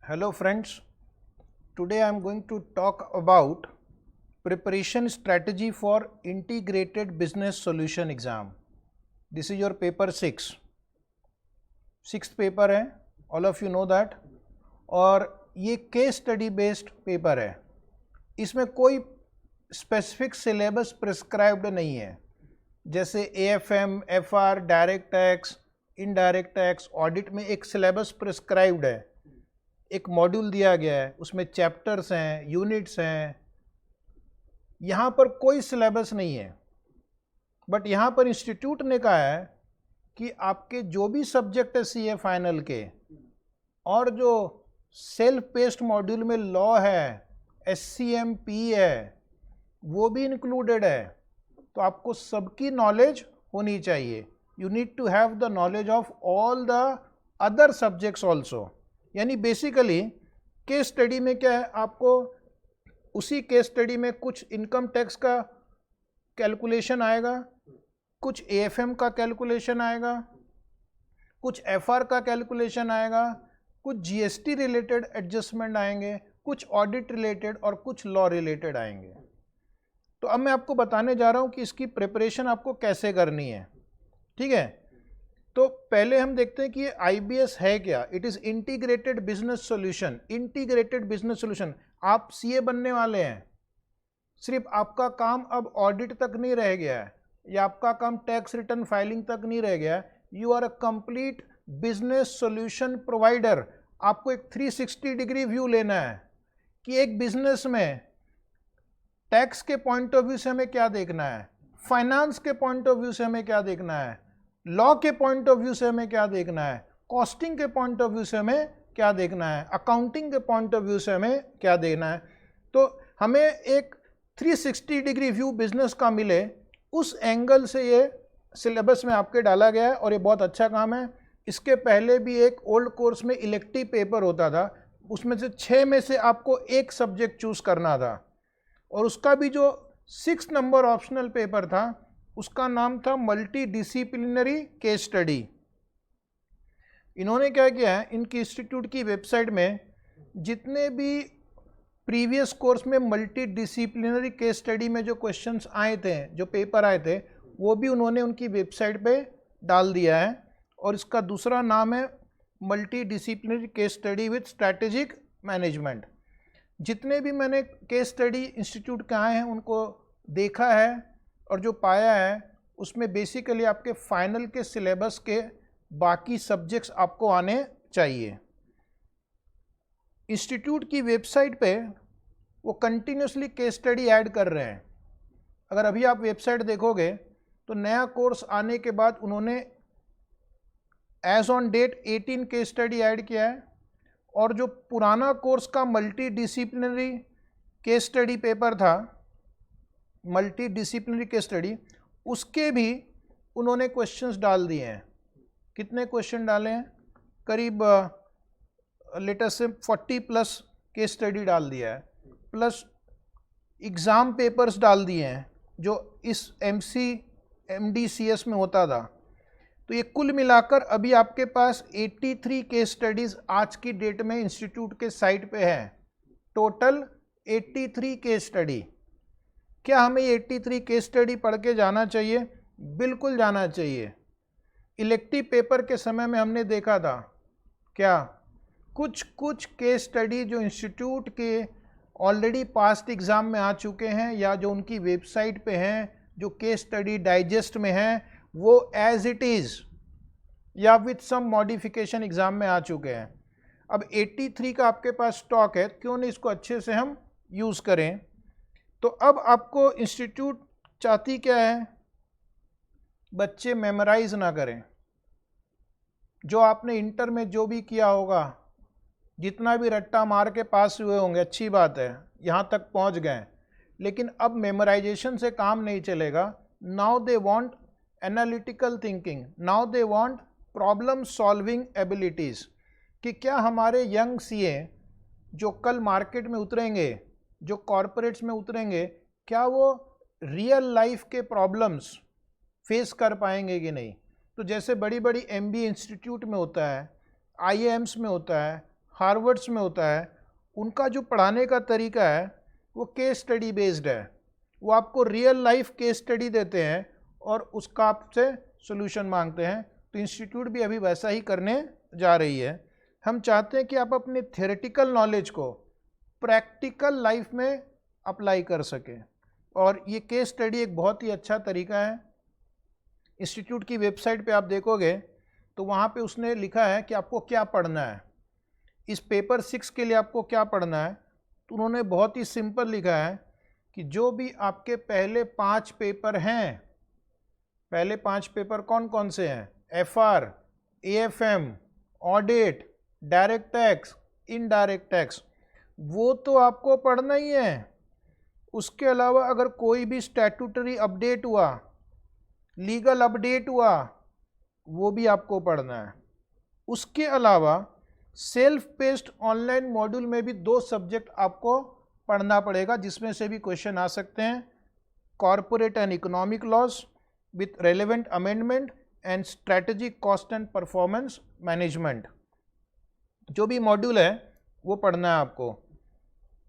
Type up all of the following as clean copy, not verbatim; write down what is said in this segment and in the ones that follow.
Hello friends, today I am going to talk about preparation strategy for integrated business solution exam. This is your paper 6. Sixth paper है, all of you know that. और ये case study based paper है. इसमें कोई specific syllabus prescribed नहीं है. जैसे AFM, FR, direct tax, indirect tax, audit में एक सिलेबस प्रिस्क्राइब्ड है, एक मॉड्यूल दिया गया है, उसमें चैप्टर्स हैं, यूनिट्स हैं. यहाँ पर कोई सिलेबस नहीं है, बट यहाँ पर इंस्टीट्यूट ने कहा है कि आपके जो भी सब्जेक्ट है CA फाइनल के और जो सेल्फ पेस्ड मॉड्यूल में लॉ है, SCMP है, वो भी इंक्लूडेड है. तो आपको सबकी नॉलेज होनी चाहिए. You need to have the knowledge of all the other subjects also. यानी बेसिकली केस स्टडी में क्या है, आपको उसी केस स्टडी में कुछ इनकम टैक्स का कैलकुलेशन आएगा, कुछ AFM का कैलकुलेशन आएगा, कुछ FR का कैलकुलेशन आएगा, कुछ GST रिलेटेड एडजस्टमेंट आएंगे, कुछ ऑडिट रिलेटेड और कुछ लॉ रिलेटेड आएंगे. तो अब मैं आपको बताने जा रहा हूं कि इसकी प्रिपरेशन आपको कैसे करनी है. ठीक है, तो पहले हम देखते हैं कि ये IBS है क्या. It is integrated business solution. Integrated business solution. आप CA बनने वाले हैं, सिर्फ आपका काम अब ऑडिट तक नहीं रह गया है या आपका काम टैक्स रिटर्न फाइलिंग तक नहीं रह गया है. You are a complete business solution provider. आपको एक 360 डिग्री व्यू लेना है कि एक बिजनेस में टैक्स के पॉइंट ऑफ व्यू से हमें क्या देखना है, फाइनेंस के पॉइंट ऑफ व्यू से हमें क्या देखना है, लॉ के पॉइंट ऑफ व्यू से हमें क्या देखना है, कॉस्टिंग के पॉइंट ऑफ व्यू से हमें क्या देखना है, अकाउंटिंग के पॉइंट ऑफ व्यू से हमें क्या देखना है. तो हमें एक 360 डिग्री व्यू बिजनेस का मिले, उस एंगल से ये सिलेबस में आपके डाला गया है और ये बहुत अच्छा काम है. इसके पहले भी एक ओल्ड कोर्स में इलेक्टिव पेपर होता था, उसमें से 6 में से आपको एक सब्जेक्ट चूज करना था और उसका भी जो 6 नंबर ऑप्शनल पेपर था उसका नाम था मल्टी डिसिप्लिनरी केस स्टडी. इन्होंने क्या किया है, इनकी इंस्टीट्यूट की वेबसाइट में जितने भी प्रीवियस कोर्स में मल्टी डिसिप्लिनरी केस स्टडी में जो क्वेश्चंस आए थे, जो पेपर आए थे, वो भी उन्होंने उनकी वेबसाइट पे डाल दिया है. और इसका दूसरा नाम है multi disciplinary case study with strategic management. जितने भी मैंने केस स्टडी इंस्टीट्यूट के आए हैं उनको देखा है और जो पाया है उसमें बेसिकली आपके फाइनल के सिलेबस के बाकी सब्जेक्ट्स आपको आने चाहिए. इंस्टीट्यूट की वेबसाइट पे वो कंटिन्यूसली केस स्टडी ऐड कर रहे हैं. अगर अभी आप वेबसाइट देखोगे तो नया कोर्स आने के बाद उन्होंने as on date 18 case study add किया है और जो पुराना कोर्स का multi disciplinary case study paper था, मल्टी डिसिप्लिनरी केस स्टडी, उसके भी उन्होंने क्वेश्चंस डाल दिए हैं. कितने क्वेश्चन डाले हैं, करीब लेटेस्ट से 40+ केस स्टडी डाल दिया है, प्लस एग्ज़ाम पेपर्स डाल दिए हैं जो इस MCMDCS में होता था. तो ये कुल मिलाकर अभी आपके पास 83 केस स्टडीज़ आज की डेट में इंस्टीट्यूट के साइट पे है. Total 83 case study. क्या हमें ये 83 केस स्टडी पढ़ के जाना चाहिए? बिल्कुल जाना चाहिए. इलेक्टिव पेपर के समय में हमने देखा था क्या, कुछ केस स्टडी जो इंस्टीट्यूट के ऑलरेडी पास्ट एग्ज़ाम में आ चुके हैं या जो उनकी वेबसाइट पे हैं, जो केस स्टडी डाइजेस्ट में हैं, वो एज इट इज़ या विथ सम मॉडिफिकेशन एग्ज़ाम में आ चुके हैं. अब 83 का आपके पास स्टॉक है, क्यों नहीं इसको अच्छे से हम यूज़ करें. तो अब आपको इंस्टीट्यूट चाहती क्या है, बच्चे मेमोराइज ना करें. जो आपने इंटर में जो भी किया होगा, जितना भी रट्टा मार के पास हुए होंगे, अच्छी बात है, यहाँ तक पहुँच गए, लेकिन अब मेमोराइजेशन से काम नहीं चलेगा. Now they want analytical thinking, now they want problem solving abilities. कि क्या हमारे यंग CA जो कल मार्केट में उतरेंगे, जो कॉरपोरेट्स में उतरेंगे, क्या वो रियल लाइफ के प्रॉब्लम्स फेस कर पाएंगे कि नहीं. तो जैसे बड़ी बड़ी MBA इंस्टीट्यूट में होता है, IIMs में होता है, हार्वर्ड्स में होता है, उनका जो पढ़ाने का तरीका है वो केस स्टडी बेस्ड है। वो आपको रियल लाइफ केस स्टडी देते हैं और उसका आपसे सोल्यूशन मांगते हैं। तो इंस्टीट्यूट भी अभी वैसा ही करने जा रही है। हम चाहते हैं कि आप अपने थ्योरेटिकल नॉलेज को प्रैक्टिकल लाइफ में अप्लाई कर सकें, और ये केस स्टडी एक बहुत ही अच्छा तरीका है। इंस्टीट्यूट की वेबसाइट पे आप देखोगे तो वहाँ पे उसने लिखा है कि आपको क्या पढ़ना है, इस पेपर 6 के लिए आपको क्या पढ़ना है। तो उन्होंने बहुत ही सिंपल लिखा है कि जो भी आपके पहले 5 पेपर हैं, पहले 5 पेपर कौन कौन से हैं, FR, AFM, audit, direct tax, indirect tax, वो तो आपको पढ़ना ही है। उसके अलावा अगर कोई भी स्टैट्यूटरी अपडेट हुआ, लीगल अपडेट हुआ, वो भी आपको पढ़ना है। उसके अलावा सेल्फ पेस्ड ऑनलाइन मॉड्यूल में भी 2 सब्जेक्ट आपको पढ़ना पड़ेगा, जिसमें से भी क्वेश्चन आ सकते हैं, corporate and economic loss with relevant amendment and strategic cost and performance management. जो भी मॉड्यूल है वो पढ़ना है आपको।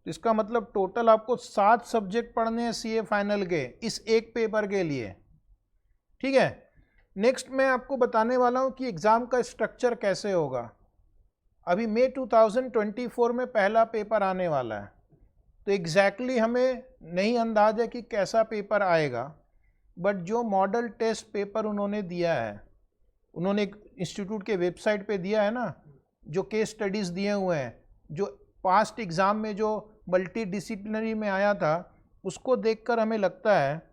इसका मतलब टोटल आपको 7 सब्जेक्ट पढ़ने हैं CA फाइनल के, इस एक पेपर के लिए। ठीक है, नेक्स्ट मैं आपको बताने वाला हूँ कि एग्ज़ाम का स्ट्रक्चर कैसे होगा। अभी मई 2024 में पहला पेपर आने वाला है, तो एग्जैक्टली हमें नहीं अंदाज है कि कैसा पेपर आएगा, बट जो मॉडल टेस्ट पेपर उन्होंने दिया है, उन्होंने इंस्टीट्यूट के वेबसाइट पे दिया है ना, जो केस स्टडीज़ दिए हुए हैं, जो पास्ट एग्ज़ाम में जो मल्टी डिसिप्लिनरी में आया था, उसको देखकर हमें लगता है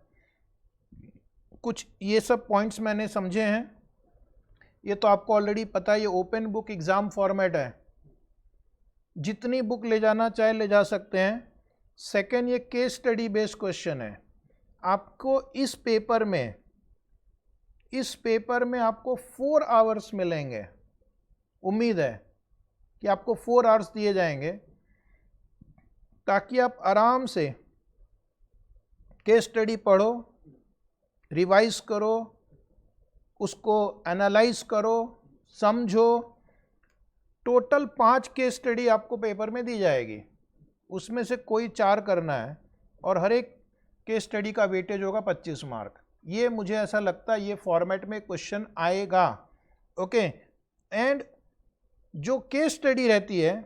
कुछ ये सब पॉइंट्स मैंने समझे हैं। ये तो आपको ऑलरेडी पता है, ये ओपन बुक एग्ज़ाम फॉर्मेट है, जितनी बुक ले जाना चाहे ले जा सकते हैं। सेकेंड, ये केस स्टडी बेस्ड क्वेश्चन है। आपको इस पेपर में आपको 4 आवर्स मिलेंगे। उम्मीद है कि आपको 4 आवर्स दिए जाएंगे ताकि आप आराम से केस स्टडी पढ़ो, रिवाइज करो, उसको एनालाइज करो, समझो। टोटल 5 केस स्टडी आपको पेपर में दी जाएगी, उसमें से कोई 4 करना है, और हर एक केस स्टडी का वेटेज होगा 25 मार्क। ये मुझे ऐसा लगता है ये फॉर्मेट में क्वेश्चन आएगा। ओके, एंड जो केस स्टडी रहती है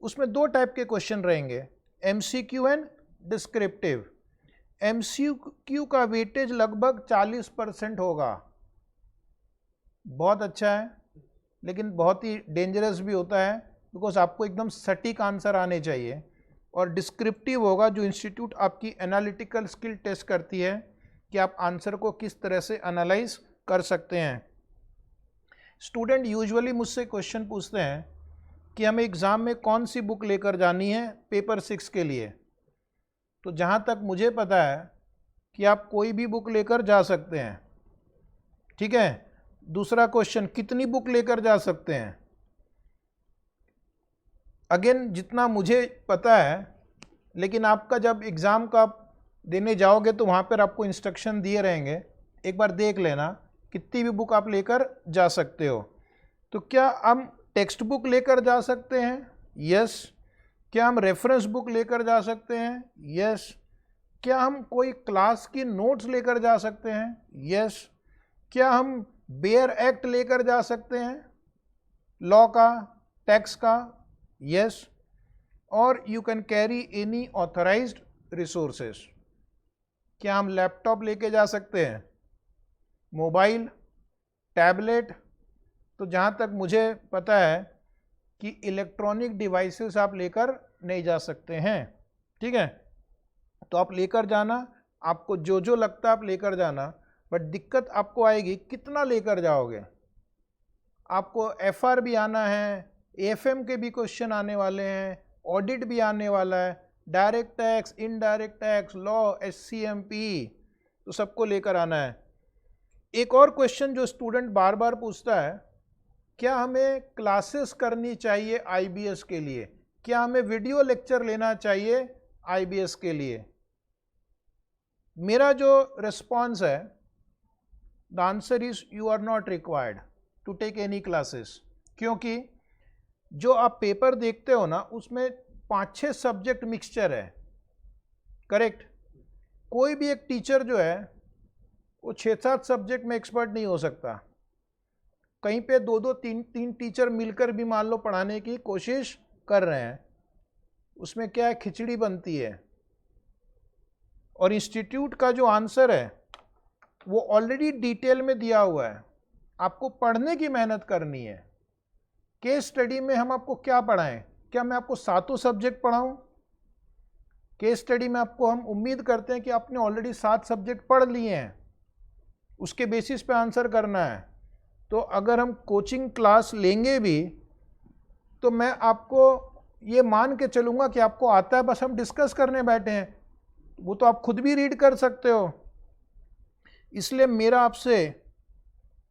उसमें 2 टाइप के क्वेश्चन रहेंगे, MCQ एंड डिस्क्रिप्टिव। MCQ का वेटेज लगभग 40% होगा। बहुत अच्छा है, लेकिन बहुत ही डेंजरस भी होता है, बिकॉज आपको एकदम सटीक आंसर आने चाहिए। और डिस्क्रिप्टिव होगा, जो इंस्टीट्यूट आपकी एनालिटिकल स्किल टेस्ट करती है कि आप आंसर को किस तरह से एनालाइज कर सकते हैं। स्टूडेंट यूजुअली मुझसे क्वेश्चन पूछते हैं कि हमें एग्ज़ाम में कौन सी बुक लेकर जानी है पेपर 6 के लिए। तो जहाँ तक मुझे पता है कि आप कोई भी बुक लेकर जा सकते हैं। ठीक है, दूसरा क्वेश्चन, कितनी बुक लेकर जा सकते हैं? अगेन जितना मुझे पता है, लेकिन आपका जब एग्ज़ाम का देने जाओगे तो वहाँ पर आपको इंस्ट्रक्शन दिए रहेंगे, एक बार देख लेना कितनी भी बुक आप लेकर जा सकते हो। तो क्या हम टेक्स्ट बुक लेकर जा सकते हैं? यस। क्या हम रेफरेंस बुक लेकर जा सकते हैं? यस। क्या हम कोई क्लास की नोट्स लेकर जा सकते हैं? यस। क्या हम बेयर एक्ट लेकर जा सकते हैं, लॉ का, टैक्स का? यस। और you can carry any authorised resources. क्या हम लैपटॉप लेके जा सकते हैं, मोबाइल, टैबलेट? तो जहाँ तक मुझे पता है कि इलेक्ट्रॉनिक डिवाइसेस आप लेकर नहीं जा सकते हैं। ठीक है, तो आप लेकर जाना, आपको जो जो लगता है आप लेकर जाना, बट दिक्कत आपको आएगी कितना लेकर जाओगे। आपको FR भी आना है, AFM के भी क्वेश्चन आने वाले हैं, ऑडिट भी आने वाला है, direct tax, indirect tax, law, SCMP, तो सबको लेकर आना है। एक और क्वेश्चन जो स्टूडेंट बार बार पूछता है, क्या हमें क्लासेस करनी चाहिए IBS के लिए? क्या हमें वीडियो लेक्चर लेना चाहिए IBS के लिए? मेरा जो रिस्पॉन्स है, the answer is you are not required to take any classes, क्योंकि जो आप पेपर देखते हो ना उसमें 5-6 सब्जेक्ट मिक्सचर है, करेक्ट। कोई भी एक टीचर जो है वो 6-7 सब्जेक्ट में एक्सपर्ट नहीं हो सकता। कहीं पे 2-2, 3-3 टीचर मिलकर भी मान लो पढ़ाने की कोशिश कर रहे हैं, उसमें क्या है, खिचड़ी बनती है। और इंस्टीट्यूट का जो आंसर है वो ऑलरेडी डिटेल में दिया हुआ है, आपको पढ़ने की मेहनत करनी है। केस स्टडी में हम आपको क्या पढ़ाएं? क्या मैं आपको 7 सब्जेक्ट पढ़ाऊं? केस स्टडी में आपको हम उम्मीद करते हैं कि आपने ऑलरेडी 7 सब्जेक्ट पढ़ लिए हैं, उसके बेसिस पे आंसर करना है। तो अगर हम कोचिंग क्लास लेंगे भी तो मैं आपको ये मान के चलूँगा कि आपको आता है, बस हम डिस्कस करने बैठे हैं, वो तो आप खुद भी रीड कर सकते हो। इसलिए मेरा आपसे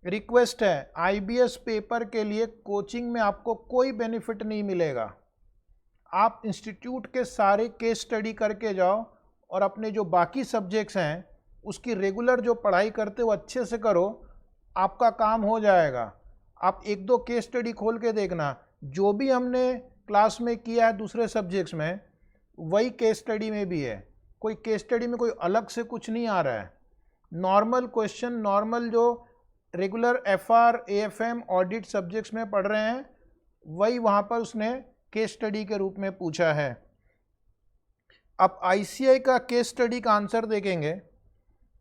रिक्वेस्ट है, आईबीएस पेपर के लिए कोचिंग में आपको कोई बेनिफिट नहीं मिलेगा। आप इंस्टीट्यूट के सारे केस स्टडी करके जाओ और अपने जो बाकी सब्जेक्ट्स हैं उसकी रेगुलर जो पढ़ाई करते हो अच्छे से करो, आपका काम हो जाएगा। आप 1-2 केस स्टडी खोल के देखना, जो भी हमने क्लास में किया है दूसरे सब्जेक्ट्स में वही केस स्टडी में भी है। कोई केस स्टडी में कोई अलग से कुछ नहीं आ रहा है। नॉर्मल क्वेश्चन, नॉर्मल जो regular FR, AFM, audit subjects में पढ़ रहे हैं वही वहाँ पर उसने केस स्टडी के रूप में पूछा है। अब आईसीआई का केस स्टडी का आंसर देखेंगे,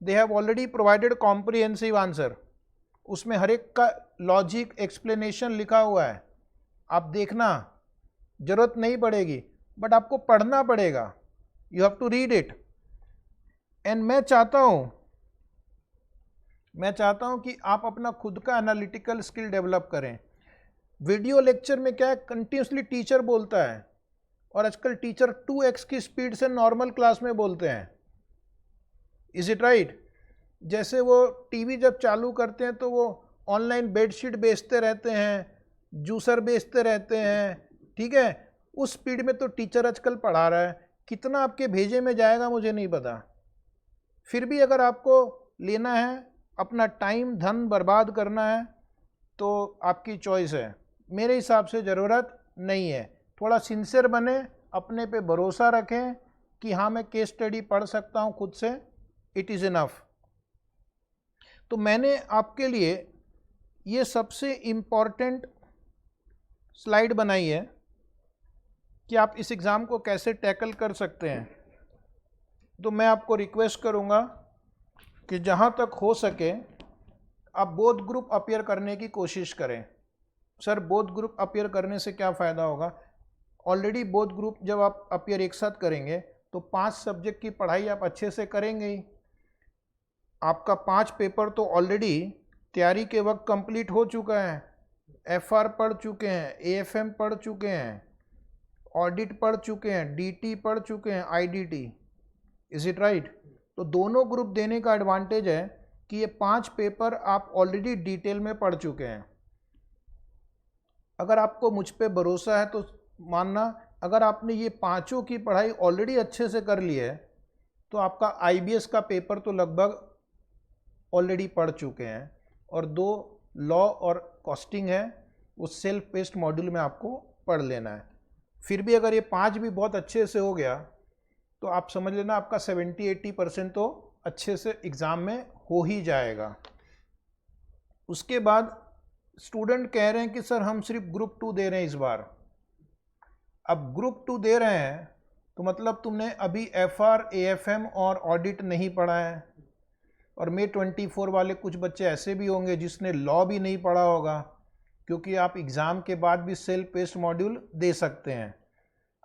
they have already provided comprehensive answer. उसमें हर एक का लॉजिक एक्सप्लेनेशन लिखा हुआ है, आप देखना, जरूरत नहीं पड़ेगी बट आपको पढ़ना पड़ेगा, you have to read it. And मैं चाहता हूं कि आप अपना खुद का एनालिटिकल स्किल डेवलप करें। वीडियो लेक्चर में क्या है, कंटिन्यूसली टीचर बोलता है और आजकल टीचर 2x की स्पीड से नॉर्मल क्लास में बोलते हैं। Is it right? जैसे वो टीवी जब चालू करते हैं तो वो ऑनलाइन बेडशीट बेचते रहते हैं, जूसर बेचते रहते हैं, ठीक है, उस स्पीड में तो टीचर आजकल पढ़ा रहा है। कितना आपके भेजे में जाएगा मुझे नहीं पता। फिर भी अगर आपको लेना है, अपना टाइम धन बर्बाद करना है तो आपकी चॉइस है। मेरे हिसाब से ज़रूरत नहीं है। थोड़ा सिंसियर बने, अपने पे भरोसा रखें कि हाँ मैं केस स्टडी पढ़ सकता हूँ खुद से, इट इज़ इनफ। तो मैंने आपके लिए ये सबसे इम्पॉर्टेंट स्लाइड बनाई है कि आप इस एग्ज़ाम को कैसे टैकल कर सकते हैं। तो मैं आपको रिक्वेस्ट करूँगा कि जहाँ तक हो सके आप बोथ ग्रुप अपीयर करने की कोशिश करें। सर बोथ ग्रुप अपीयर करने से क्या फ़ायदा होगा? ऑलरेडी बोथ ग्रुप जब आप अपीयर एक साथ करेंगे तो 5 सब्जेक्ट की पढ़ाई आप अच्छे से करेंगे ही। आपका 5 पेपर तो ऑलरेडी तैयारी के वक्त कंप्लीट हो चुका है। एफआर पढ़ चुके हैं, एएफएम पढ़ चुके हैं, ऑडिट पढ़ चुके हैं, डीटी पढ़ चुके हैं, आईडीटी। Is it right? तो दोनों ग्रुप देने का एडवांटेज है कि ये 5 पेपर आप ऑलरेडी डिटेल में पढ़ चुके हैं। अगर आपको मुझ पे भरोसा है तो मानना, अगर आपने ये 5 की पढ़ाई ऑलरेडी अच्छे से कर ली है तो आपका आईबीएस का पेपर तो लगभग ऑलरेडी पढ़ चुके हैं। और 2 लॉ और कॉस्टिंग है, वो सेल्फ पेस्ड मॉड्यूल में आपको पढ़ लेना है। फिर भी अगर ये 5 भी बहुत अच्छे से हो गया तो आप समझ लेना आपका 70-80% तो अच्छे से एग्ज़ाम में हो ही जाएगा। उसके बाद स्टूडेंट कह रहे हैं कि सर हम सिर्फ ग्रुप 2 दे रहे हैं इस बार। अब ग्रुप 2 दे रहे हैं तो मतलब तुमने अभी एफआर, एएफएम और ऑडिट नहीं पढ़ा है। और May 24 वाले कुछ बच्चे ऐसे भी होंगे जिसने लॉ भी नहीं पढ़ा होगा, क्योंकि आप एग्ज़ाम के बाद भी सेल्फ पेस्ड मॉड्यूल दे सकते हैं।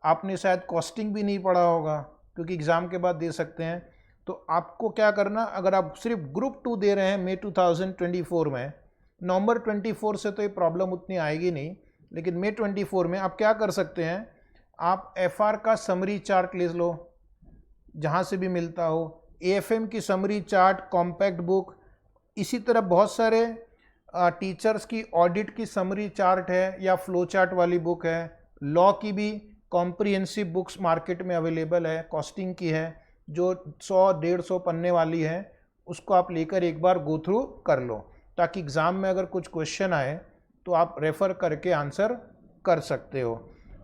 आपने शायद कॉस्टिंग भी नहीं पढ़ा होगा क्योंकि एग्ज़ाम के बाद दे सकते हैं। तो आपको क्या करना, अगर आप सिर्फ ग्रुप 2 दे रहे हैं May 2024 में, नवंबर 24 से तो ये प्रॉब्लम उतनी आएगी नहीं, लेकिन May 24 में आप क्या कर सकते हैं, आप एफआर का समरी चार्ट ले लो जहाँ से भी मिलता हो, एएफएम की समरी चार्ट, कॉम्पैक्ट बुक, इसी तरह बहुत सारे टीचर्स की ऑडिट की समरी चार्ट है या फ्लो चार्ट वाली बुक है। लॉ की भी कॉम्प्रिहेंसिव बुक्स मार्केट में अवेलेबल है, कॉस्टिंग की है जो 100-150 पन्ने वाली है, उसको आप लेकर एक बार गो थ्रू कर लो ताकि एग्ज़ाम में अगर कुछ क्वेश्चन आए तो आप रेफ़र करके आंसर कर सकते हो,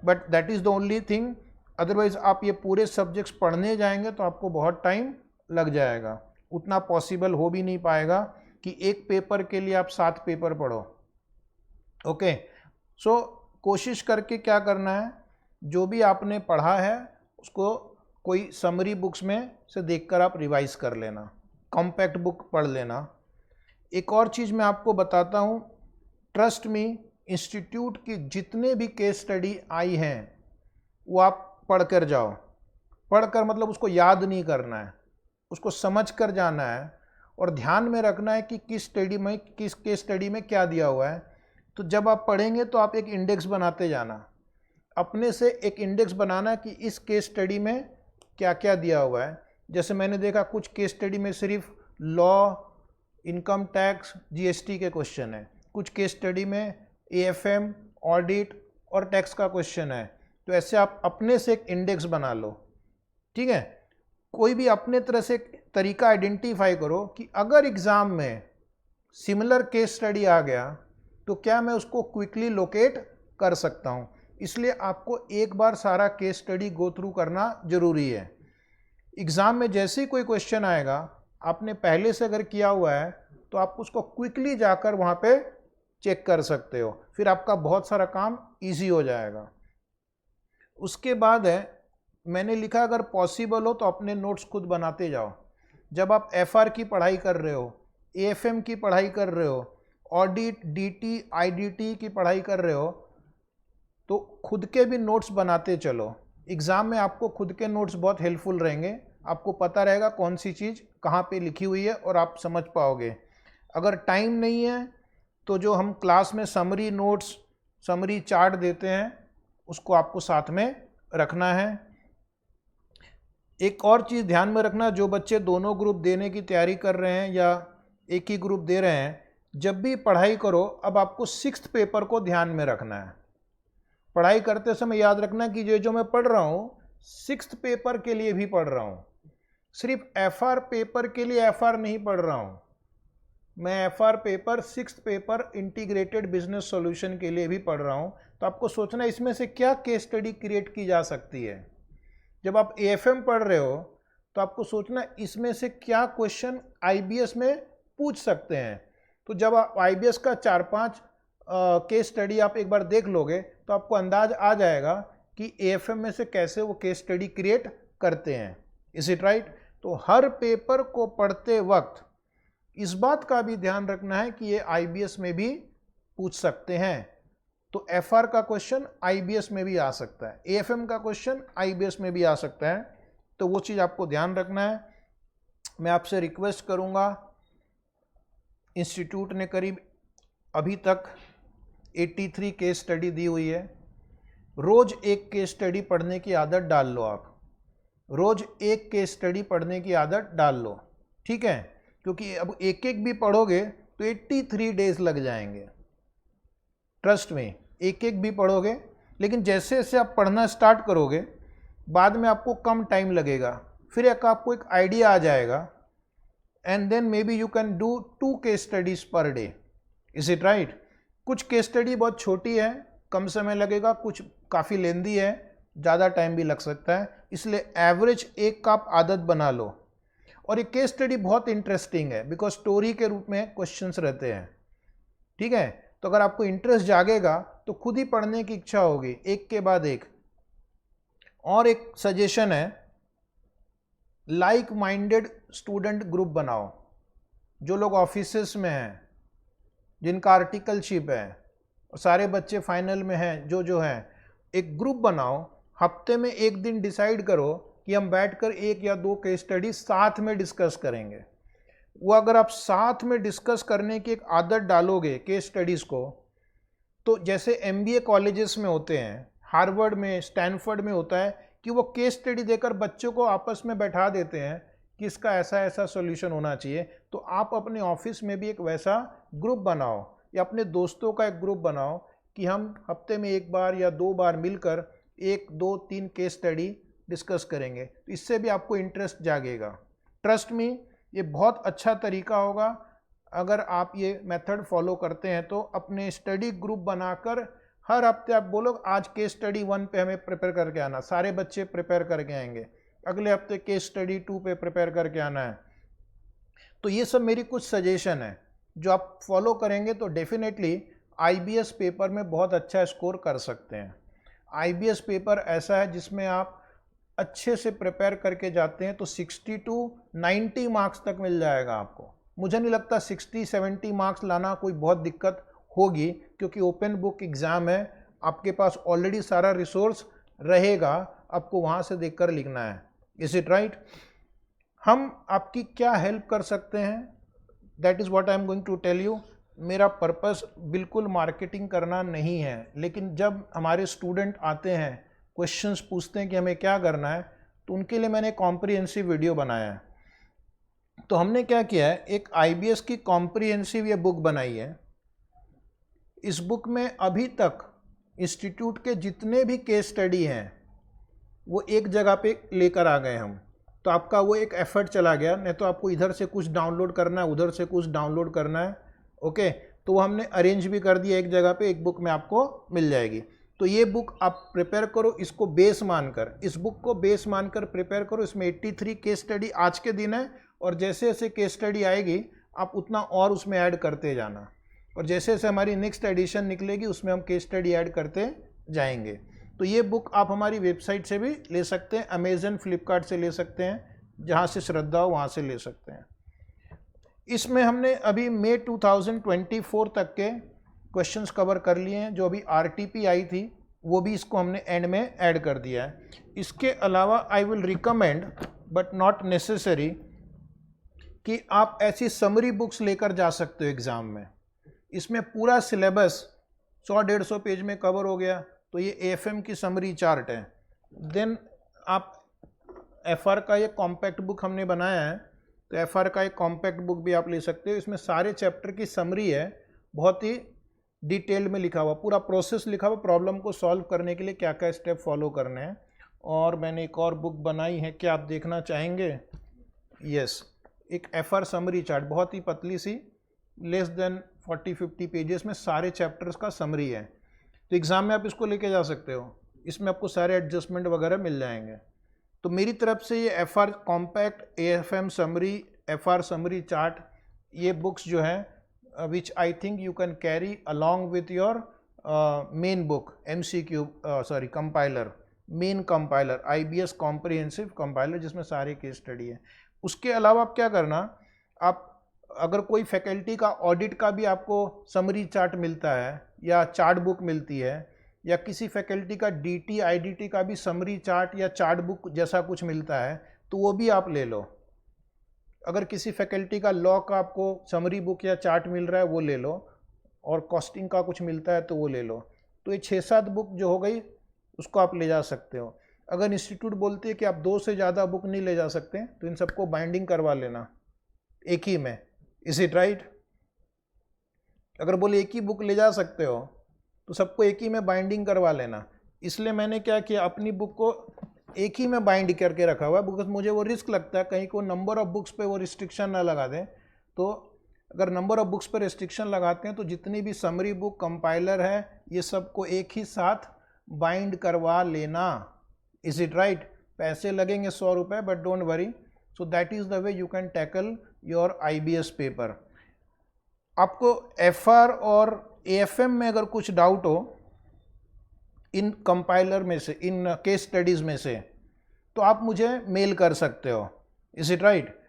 but that is the only thing. Otherwise आप ये पूरे सब्जेक्ट्स पढ़ने जाएंगे तो आपको बहुत टाइम लग जाएगा, उतना पॉसिबल हो भी नहीं पाएगा कि एक पेपर के लिए आप 7 पेपर पढ़ो। ओके, सो कोशिश करके क्या करना है, जो भी आपने पढ़ा है उसको कोई समरी बुक्स में से देखकर आप रिवाइज कर लेना, कॉम्पैक्ट बुक पढ़ लेना। एक और चीज़ मैं आपको बताता हूँ, ट्रस्ट मी, इंस्टीट्यूट की जितने भी केस स्टडी आई हैं वो आप पढ़ कर जाओ। पढ़कर मतलब उसको याद नहीं करना है, उसको समझ कर जाना है और ध्यान में रखना है कि किस केस स्टडी में क्या दिया हुआ है। तो जब आप पढ़ेंगे तो आप एक इंडेक्स बनाते जाना, अपने से एक इंडेक्स बनाना कि इस केस स्टडी में क्या क्या दिया हुआ है। जैसे मैंने देखा कुछ केस स्टडी में सिर्फ लॉ, इनकम टैक्स, जीएसटी के क्वेश्चन है, कुछ केस स्टडी में एएफएम, ऑडिट और टैक्स का क्वेश्चन है। तो ऐसे आप अपने से एक इंडेक्स बना लो, ठीक है। कोई भी अपने तरह से तरीका आइडेंटिफाई करो कि अगर एग्जाम में सिमिलर केस स्टडी आ गया तो क्या मैं उसको क्विकली लोकेट कर सकता हूँ। इसलिए आपको एक बार सारा केस स्टडी गो थ्रू करना जरूरी है। एग्जाम में जैसे ही कोई क्वेश्चन आएगा, आपने पहले से अगर किया हुआ है तो आप उसको क्विकली जाकर वहाँ पे चेक कर सकते हो, फिर आपका बहुत सारा काम इजी हो जाएगा। उसके बाद है, मैंने लिखा अगर पॉसिबल हो तो अपने नोट्स खुद बनाते जाओ। जब आप एफआर की पढ़ाई कर रहे हो, एएफएम की पढ़ाई कर रहे हो, ऑडिट, डीटी, आईडीटी की पढ़ाई कर रहे हो, तो खुद के भी नोट्स बनाते चलो। एग्ज़ाम में आपको खुद के नोट्स बहुत हेल्पफुल रहेंगे, आपको पता रहेगा कौन सी चीज़ कहाँ पे लिखी हुई है और आप समझ पाओगे। अगर टाइम नहीं है तो जो हम क्लास में समरी नोट्स, समरी चार्ट देते हैं, उसको आपको साथ में रखना है। एक और चीज़ ध्यान में रखना, जो बच्चे दोनों ग्रुप देने की तैयारी कर रहे हैं या एक ही ग्रुप दे रहे हैं, जब भी पढ़ाई करो अब आपको 6th पेपर को ध्यान में रखना है। पढ़ाई करते समय याद रखना कि ये जो मैं पढ़ रहा हूँ 6th पेपर के लिए भी पढ़ रहा हूँ, सिर्फ एफआर पेपर के लिए एफआर नहीं पढ़ रहा हूँ मैं, FR paper 6th paper integrated business solution के लिए भी पढ़ रहा हूँ। तो आपको सोचना इसमें से क्या केस स्टडी क्रिएट की जा सकती है। जब आप एएफएम पढ़ रहे हो तो आपको सोचना इसमें से क्या क्वेश्चन आईबीएस में पूछ सकते हैं। तो जब आप आईबीएस का 4-5 केस स्टडी आप एक बार देख लोगे तो आपको अंदाज आ जाएगा कि एएफएम में से कैसे वो केस स्टडी क्रिएट करते हैं। Is it right? तो हर पेपर को पढ़ते वक्त इस बात का भी ध्यान रखना है कि ये आईबीएस में भी पूछ सकते हैं। तो एफआर का क्वेश्चन आईबीएस में भी आ सकता है, एएफएम का क्वेश्चन आईबीएस में भी आ सकता है। तो वो चीज़ आपको ध्यान रखना है। मैं आपसे रिक्वेस्ट करूंगा, इंस्टीट्यूट ने करीब अभी तक 83 केस स्टडी दी हुई है। रोज एक केस स्टडी पढ़ने की आदत डाल लो, आप रोज एक केस स्टडी पढ़ने की आदत डाल लो, ठीक है। क्योंकि अब एक एक भी पढ़ोगे तो 83 डेज लग जाएंगे, ट्रस्ट में, एक एक भी पढ़ोगे। लेकिन जैसे जैसे आप पढ़ना स्टार्ट करोगे बाद में आपको कम टाइम लगेगा, फिर आपको एक आइडिया आ जाएगा and then maybe you can do 2 case studies per day. Is it right? कुछ केस स्टडी बहुत छोटी है, कम समय लगेगा, कुछ काफ़ी लेंदी है, ज़्यादा टाइम भी लग सकता है। इसलिए एवरेज एक का आप आदत बना लो। और ये केस स्टडी बहुत इंटरेस्टिंग है बिकॉज स्टोरी के रूप में क्वेश्चंस रहते हैं, ठीक है। तो अगर आपको इंटरेस्ट जागेगा तो खुद ही पढ़ने की इच्छा होगी एक के बाद एक। और एक सजेशन है, लाइक माइंडेड स्टूडेंट ग्रुप बनाओ। जो लोग ऑफिसेस में हैं, जिनका आर्टिकलशिप है और सारे बच्चे फाइनल में हैं, जो हैं, एक ग्रुप बनाओ। हफ्ते में एक दिन डिसाइड करो कि हम बैठकर 1 या 2 केस स्टडी साथ में डिस्कस करेंगे। वो अगर आप साथ में डिस्कस करने की एक आदत डालोगे केस स्टडीज़ को, तो जैसे एमबीए कॉलेजेस में होते हैं, हार्वर्ड में, स्टैनफोर्ड में होता है कि वो केस स्टडी देकर बच्चों को आपस में बैठा देते हैं कि इसका ऐसा ऐसा सॉल्यूशन होना चाहिए। तो आप अपने ऑफिस में भी एक वैसा ग्रुप बनाओ या अपने दोस्तों का एक ग्रुप बनाओ कि हम हफ्ते में 1 बार या 2 बार मिलकर 1, 2, 3 केस स्टडी डिस्कस करेंगे। तो इससे भी आपको इंटरेस्ट जागेगा। ट्रस्ट मी, ये बहुत अच्छा तरीका होगा। अगर आप ये मेथड फॉलो करते हैं तो अपने स्टडी ग्रुप बनाकर हर हफ्ते आप बोलो आज केस स्टडी 1 पे हमें प्रिपेयर करके आना, सारे बच्चे प्रिपेयर करके आएंगे, अगले हफ्ते केस स्टडी 2 पे प्रिपेयर करके आना है। तो ये सब मेरी कुछ सजेशन है, जो आप फॉलो करेंगे तो डेफिनेटली आईबीएस पेपर में बहुत अच्छा स्कोर कर सकते हैं। आईबीएस पेपर ऐसा है जिसमें आप अच्छे से प्रिपेयर करके जाते हैं तो 60 to 90 मार्क्स तक मिल जाएगा आपको। मुझे नहीं लगता 60-70 मार्क्स लाना कोई बहुत दिक्कत होगी, क्योंकि ओपन बुक एग्ज़ाम है, आपके पास ऑलरेडी सारा रिसोर्स रहेगा, आपको वहाँ से देखकर लिखना है। Is it right? हम आपकी क्या हेल्प कर सकते हैं, that is what I am going to tell you. मेरा पर्पस बिल्कुल मार्केटिंग करना नहीं है, लेकिन जब हमारे स्टूडेंट आते हैं, क्वेश्चंस पूछते हैं कि हमें क्या करना है, तो उनके लिए मैंने कॉम्प्रिहेंसिव वीडियो बनाया है। तो हमने क्या किया है, एक आईबीएस की कॉम्प्रिहेंसिव ये बुक बनाई है। इस बुक में अभी तक इंस्टीट्यूट के जितने भी केस स्टडी हैं वो एक जगह पे लेकर आ गए हम। तो आपका वो एक एफर्ट चला गया, नहीं तो आपको इधर से कुछ डाउनलोड करना है, उधर से कुछ डाउनलोड करना है। ओके, तो वो हमने अरेंज भी कर दिया, एक जगह पे एक बुक में आपको मिल जाएगी। तो ये बुक आप प्रिपेयर करो, इसको बेस मानकर, इस बुक को बेस मानकर प्रिपेयर करो। इसमें 83 केस स्टडी आज के दिन है, और जैसे जैसे केस स्टडी आएगी आप उतना और उसमें ऐड करते जाना, और जैसे जैसे हमारी नेक्स्ट एडिशन निकलेगी उसमें हम केस स्टडी ऐड करते जाएंगे। तो ये बुक आप हमारी वेबसाइट से भी ले सकते हैं, अमेजन, फ्लिपकार्ट से ले सकते हैं, जहाँ से श्रद्धा हो वहाँ से ले सकते हैं। इसमें हमने अभी मई 2024 तक के क्वेश्चंस कवर कर लिए हैं। जो अभी आरटीपी आई थी वो भी इसको हमने एंड में ऐड कर दिया है। इसके अलावा I will recommend but not necessary कि आप ऐसी समरी बुक्स लेकर जा सकते हो एग्ज़ाम में। इसमें पूरा सिलेबस 100-150 पेज में कवर हो गया, तो ये एएफएम की समरी चार्ट है। देन आप एफआर का ये कॉम्पैक्ट बुक हमने बनाया है, तो एफआर का एक कॉम्पैक्ट बुक भी आप ले सकते हो। इसमें सारे चैप्टर की समरी है, बहुत ही डिटेल में लिखा हुआ, पूरा प्रोसेस लिखा हुआ, प्रॉब्लम को सॉल्व करने के लिए क्या क्या स्टेप फॉलो करने हैं। और मैंने एक और बुक बनाई है, क्या आप देखना चाहेंगे? यस, एक एफआर समरी चार्ट, बहुत ही पतली सी, लेस देन 40-50 पेजेस में सारे चैप्टर्स का समरी है। तो एग्ज़ाम में आप इसको लेके जा सकते हो, इसमें आपको सारे एडजस्टमेंट वगैरह मिल जाएंगे। तो मेरी तरफ से ये FR compact, AFM summary, FR summary chart, ये बुक्स जो है which I think you can carry along with your main book, MCQ compiler, main compiler, IBS comprehensive compiler, जिसमें सारे केस स्टडी है। उसके अलावा आप क्या करना, आप अगर कोई फैकल्टी का ऑडिट का भी आपको समरी चार्ट मिलता है या चार्ट बुक मिलती है, या किसी फैकल्टी का डीटी आईडीटी का भी समरी चार्ट या चार्ट बुक जैसा कुछ मिलता है, तो वो भी आप ले लो। अगर किसी फैकल्टी का लॉ का आपको समरी बुक या चार्ट मिल रहा है वो ले लो, और कॉस्टिंग का कुछ मिलता है तो वो ले लो। तो ये 6-7 बुक जो हो गई उसको आप ले जा सकते हो। अगर इंस्टीट्यूट बोलती है कि आप 2 से ज़्यादा बुक नहीं ले जा सकते, तो इन सबको बाइंडिंग करवा लेना एक ही में। Is it right? अगर बोले एक ही बुक ले जा सकते हो तो सबको एक ही में बाइंडिंग करवा लेना। इसलिए मैंने क्या किया, अपनी बुक को एक ही में बाइंड करके रखा हुआ है, बिकॉज मुझे वो रिस्क लगता है कहीं को नंबर ऑफ बुक्स पे वो रिस्ट्रिक्शन ना लगा दें। तो अगर नंबर ऑफ बुक्स पे रिस्ट्रिक्शन लगाते हैं तो जितनी भी समरी बुक, कंपाइलर है, ये सबको एक ही साथ बाइंड करवा लेना। Is it right? पैसे लगेंगे 100 रुपये, but don't worry. So that is the way you can tackle your IBS paper. आपको एफआर और एएफएम में अगर कुछ डाउट हो इन कंपाइलर में से, इन केस स्टडीज़ में से, तो आप मुझे मेल कर सकते हो। Is it right?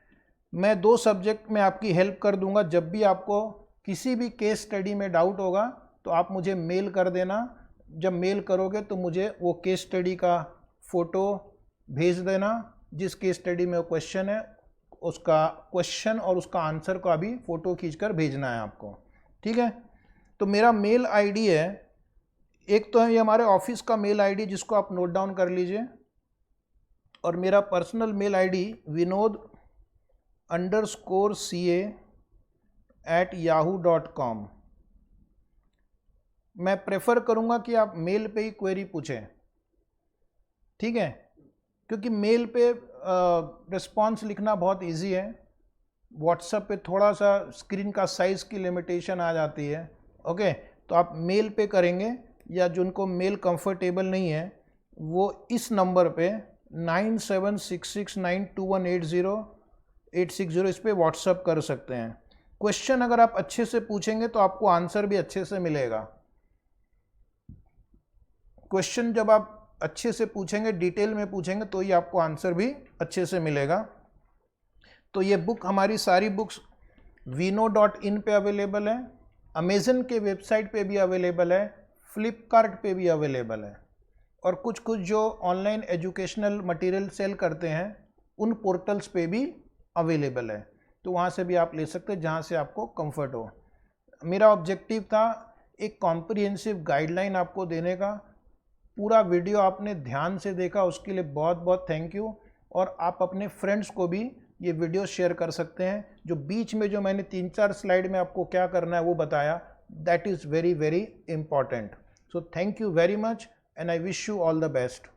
मैं 2 सब्जेक्ट में आपकी हेल्प कर दूंगा। जब भी आपको किसी भी केस स्टडी में डाउट होगा तो आप मुझे मेल कर देना। जब मेल करोगे तो मुझे वो केस स्टडी का फ़ोटो भेज देना, जिस केस स्टडी में वो क्वेश्चन है उसका क्वेश्चन और उसका आंसर का भी फ़ोटो खींचकर भेजना है आपको। ठीक है? तो मेरा मेल आईडी है, एक तो है ये हमारे ऑफिस का मेल आईडी जिसको आप नोट डाउन कर लीजिए, और मेरा पर्सनल मेल आईडी vinod_ca@yahoo.com। मैं प्रेफर करूंगा कि आप मेल पे ही क्वेरी पूछें, ठीक है? क्योंकि मेल पे रिस्पॉन्स लिखना बहुत इजी है, व्हाट्सएप पे थोड़ा सा स्क्रीन का साइज़ की लिमिटेशन आ जाती है। ओके, तो आप मेल पे करेंगे या जिनको मेल कंफर्टेबल नहीं है वो इस नंबर पे 976692180860 इस पे व्हाट्सअप कर सकते हैं। क्वेश्चन अगर आप अच्छे से पूछेंगे तो आपको आंसर भी अच्छे से मिलेगा। क्वेश्चन जब आप अच्छे से पूछेंगे, डिटेल में पूछेंगे, तो ही आपको आंसर भी अच्छे से मिलेगा। तो ये बुक, हमारी सारी बुक्स vino.in पे अवेलेबल है, अमेजन के वेबसाइट पे भी अवेलेबल है, फ्लिपकार्ट पे भी अवेलेबल है, और कुछ कुछ जो ऑनलाइन एजुकेशनल मटेरियल सेल करते हैं उन पोर्टल्स पे भी अवेलेबल है। तो वहाँ से भी आप ले सकते हैं जहाँ से आपको कंफर्ट हो। मेरा ऑब्जेक्टिव था एक कॉम्प्रिहेंसिव गाइडलाइन आपको देने का। पूरा वीडियो आपने ध्यान से देखा, उसके लिए बहुत बहुत थैंक यू। और आप अपने फ्रेंड्स को भी ये वीडियो शेयर कर सकते हैं। जो बीच में जो मैंने 3-4 स्लाइड में आपको क्या करना है वो बताया, that is very very important. So thank you very much and I wish you all the best.